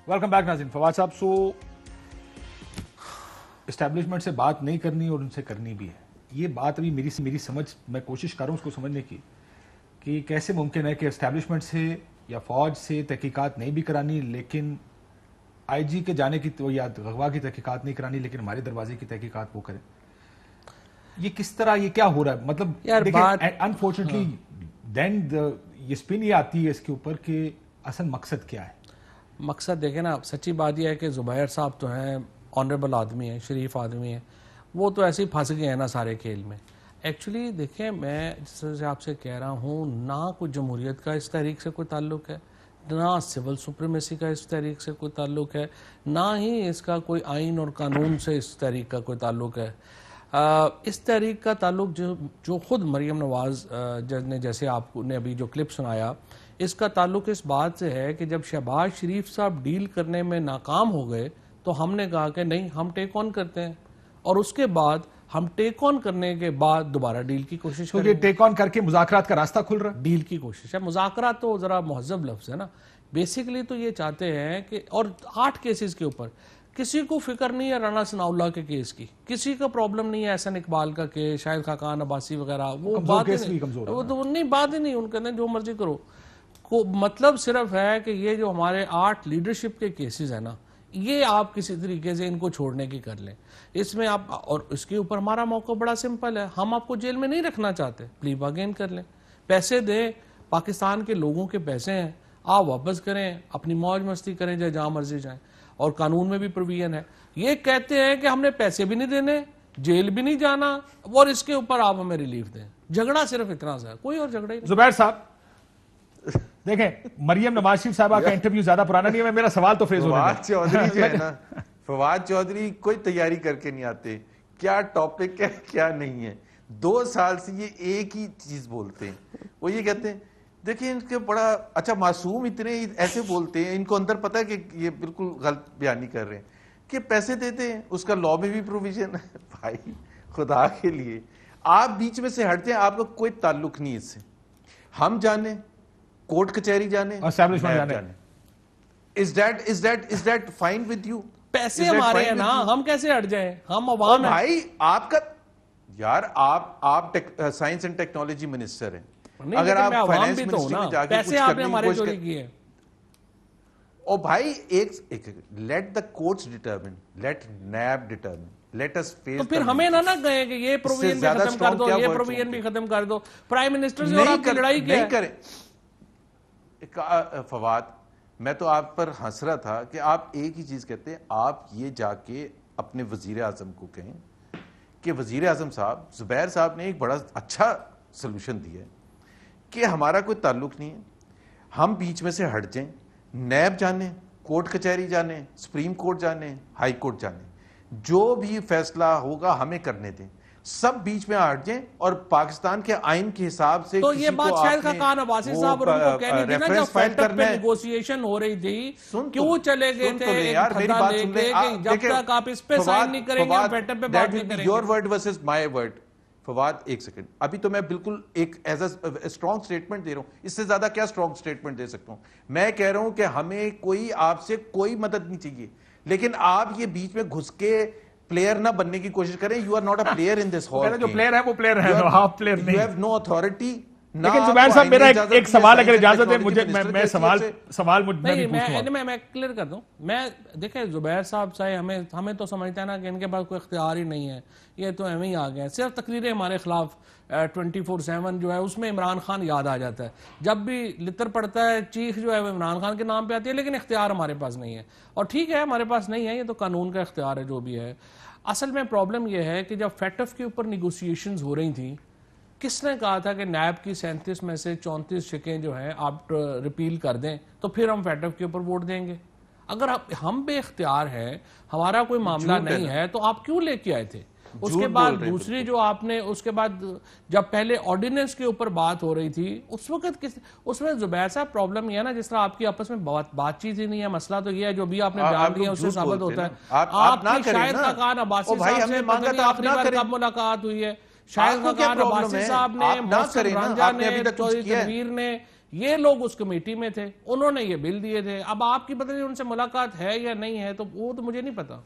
Welcome back नाज़रीन। फवाद साहब, सो establishment से बात नहीं करनी और उनसे करनी भी है, ये बात अभी मेरी समझ, मैं कोशिश कर रहा हूँ उसको समझने की कि कैसे मुमकिन है कि एस्टैब्लिशमेंट से या फौज से तहकीकात नहीं भी करानी, लेकिन आईजी के जाने की या अगवा की तहकीकात नहीं करानी, लेकिन हमारे दरवाजे की तहकीकात वो करें। ये किस तरह, ये क्या हो रहा है? मतलब देखिए, अनफॉर्चुनेटली देन ये स्पिन ये आती है इसके ऊपर कि असल मकसद क्या है। मकसद देखें ना, सच्ची बात यह है कि ज़ुबैर साहब तो हैं, ऑनरेबल आदमी हैं, शरीफ आदमी हैं, वो तो ऐसे ही फंस गए हैं ना सारे खेल में। एक्चुअली देखें, मैं जिस तरह से आपसे कह रहा हूँ, ना कोई जमहूरियत का इस तहरीक से कोई ताल्लुक है, ना सिविल सुप्रीमेसी का इस तहरीक से कोई ताल्लुक है, ना ही इसका कोई आइन और कानून से इस तहरीक का कोई ताल्लुक है। इस तहरीक का ताल्लुक जो खुद मरीम नवाज़ ने, जैसे आपने अभी जो क्लिप सुनाया, इसका ताल्लुक इस बात से है कि जब शहबाज शरीफ साहब डील करने में नाकाम हो गए तो हमने कहा कि नहीं, हम टेक ऑन करते हैं, और उसके बाद हम टेक ऑन करने के बाद दोबारा डील की कोशिश तो ये टेक ऑन करके मुज़ाकरात का रास्ता खुल रहा है। डील की कोशिश है, मुज़ाकरात तो ज़रा मुहज़्ज़ब लफ्ज़ है ना। बेसिकली तो ये चाहते हैं कि, और 8 केसेस के ऊपर किसी को फिक्र नहीं है राना सनाउल्लाह के केस की, किसी का प्रॉब्लम नहीं है एहसन इकबाल का केस, शाहिद खाकान अब्बासी वगैरह, वो बात ही नहीं, वो तो नहीं, बात ही नहीं, उनके अंदर जो मर्जी करो को, मतलब सिर्फ है कि ये जो हमारे 8 लीडरशिप के केसेस है ना, ये आप किसी तरीके से इनको छोड़ने की कर लें। इसमें आप, और इसके ऊपर हमारा मौका बड़ा सिंपल है, हम आपको जेल में नहीं रखना चाहते, प्ली बार्गेन कर लें, पैसे दें, पाकिस्तान के लोगों के पैसे हैं, आप वापस करें, अपनी मौज मस्ती करें, चाहे जहाँ मर्जी जाएं, और कानून में भी प्रोविजन है। ये कहते हैं कि हमने पैसे भी नहीं देने, जेल भी नहीं जाना, और इसके ऊपर आप हमें रिलीफ दें। झगड़ा सिर्फ इतना सा है, कोई और झगड़ा ही नहीं। ज़ुबैर साहब देखें, मरियम नवाज शरीफ साहबा का इंटरव्यू ज्यादा पुराना नहीं है, मेरा सवाल तो फ्रेज हो रहा है। फवाद चौधरी जो है ना, फवाद चौधरी कोई तैयारी करके नहीं आते, क्या टॉपिक है क्या नहीं है, 2 साल से ये एक ही चीज बोलते हैं। वो ये कहते हैं, देखिए इनके बड़ा अच्छा मासूम, इतने ऐसे बोलते हैं, इनको अंदर पता है कि ये बिल्कुल गलत बयानी कर रहे हैं, कि पैसे देते हैं, उसका लॉ में भी प्रोविजन है। भाई खुदा के लिए आप बीच में से हट जाए, आपका कोई ताल्लुक नहीं इससे। हम जाने, कोर्ट कचहरी जाने, एस्टैब्लिशमेंट जाने, is that fine with you? पैसे हमारे हैं ना, हम कैसे हट जाएं? हम अवाम हैं। भाई आपका यार, आप साइंस एंड टेक्नोलॉजी मिनिस्टर हैं, अगर आप फाइनेंस मिनिस्ट्री में जाके पैसे आपने हमारे चोरी किए, ओ भाई एक let the courts determine, let NAB determine, let us face. तो फिर हमें ना कहें कि ये प्रोविजन भी खत्म कर दो, ये प्रोविजन भी खत्म कर दो। प्राइम मिनिस्टर से और आपकी लड़ाई क्या है? फवाद, मैं तो आप पर हंस रहा था कि आप एक ही चीज कहते हैं, आप ये जाके अपने वजीर आजम को कहें कि वजीर आजम साहब, ज़ुबैर साहब ने एक बड़ा अच्छा सोल्यूशन दिया है कि हमारा कोई ताल्लुक नहीं है, हम बीच में से हट जाएं, नैब जाने, कोर्ट कचहरी जाने, सुप्रीम कोर्ट जाने, हाई कोर्ट जाने, जो भी फैसला होगा हमें करने दें, सब बीच में हट जाएं, और पाकिस्तान के आइन के हिसाब से तो ये बात शायद खाकान अब्बासी साहब और उनको कहनी थी ना, जब फैक्टर पे नेगोशिएशन हो रही थी, क्यों चले गए थे यार, मेरी बात सुन ले, जब तक आप इस पे साइन नहीं करेंगे हम फैक्टर पे बात नहीं करेंगे। Your word versus my word. Fawad एक सेकंड, अभी तो मैं बिल्कुल एक एज अ स्ट्रॉन्ग स्टेटमेंट दे रहा हूं, इससे ज्यादा क्या स्ट्रॉन्ग स्टेटमेंट दे सकता हूं? मैं कह रहा हूं कि हमें कोई आपसे कोई मदद नहीं चाहिए, लेकिन आप ये बीच में घुस के प्लेयर ना बनने की कोशिश करें। You are not a player in this hall. जो प्लेयर है वो प्लेयर है, हाफ प्लेयर नहीं। You have no authority. लेकिन ज़ुबैर साहब, मेरा एक सवाल अगर इजाजत है मुझे, मैं सवाल मैं क्लियर कर दूं। मैं देखे, ज़ुबैर साहब चाहे हमें तो समझता है ना कि इनके पास कोई इख्तियार ही नहीं है, ये तो एवं ही आ गए, सिर्फ तकरीरें हमारे खिलाफ 24/7 जो है उसमें इमरान खान याद आ जाता है, जब भी लितर पड़ता है चीख जो है वो इमरान खान के नाम पे आती है, लेकिन इख्तियार हमारे पास नहीं है। और ठीक है, हमारे पास नहीं है, ये तो कानून का इख्तियार है जो भी है। असल में प्रॉब्लम यह है कि जब फैटफ के ऊपर निगोशिएशंस हो रही थी, किसने कहा था कि नैब की 37 में से 34 शिकें जो हैं आप रिपील कर दें तो फिर हम फैटफ के ऊपर वोट देंगे? अगर हम बेख्तियार हैं, हमारा कोई मामला नहीं है, तो आप क्यों लेके आए थे? उसके बाद दूसरी जो आपने, उसके बाद जब पहले ऑर्डिनेंस के ऊपर बात हो रही थी उस वक्त उसमें ज़ुबैर साहब प्रॉब्लम ये है ना, जिस तरह आपकी आपस में बातचीत ही नहीं है, मसला तो ये है जो भी आपने बयान दिया उससे साबित होता है। आपकी शाहिद खाकान अब्बासी साहब से आखिरी बार कब मुलाकात हुई है? शाहिद खाकान अब्बासी साहब ने, मोहसिन रंजा ने, चौधरी तनवीर ने, یہ لوگ اس کمیٹی میں تھے, انہوں نے یہ بل دیے تھے. اب آپ کی پتہ نہیں ان سے ملاقات ہے یا نہیں ہے, تو وہ تو مجھے نہیں پتا.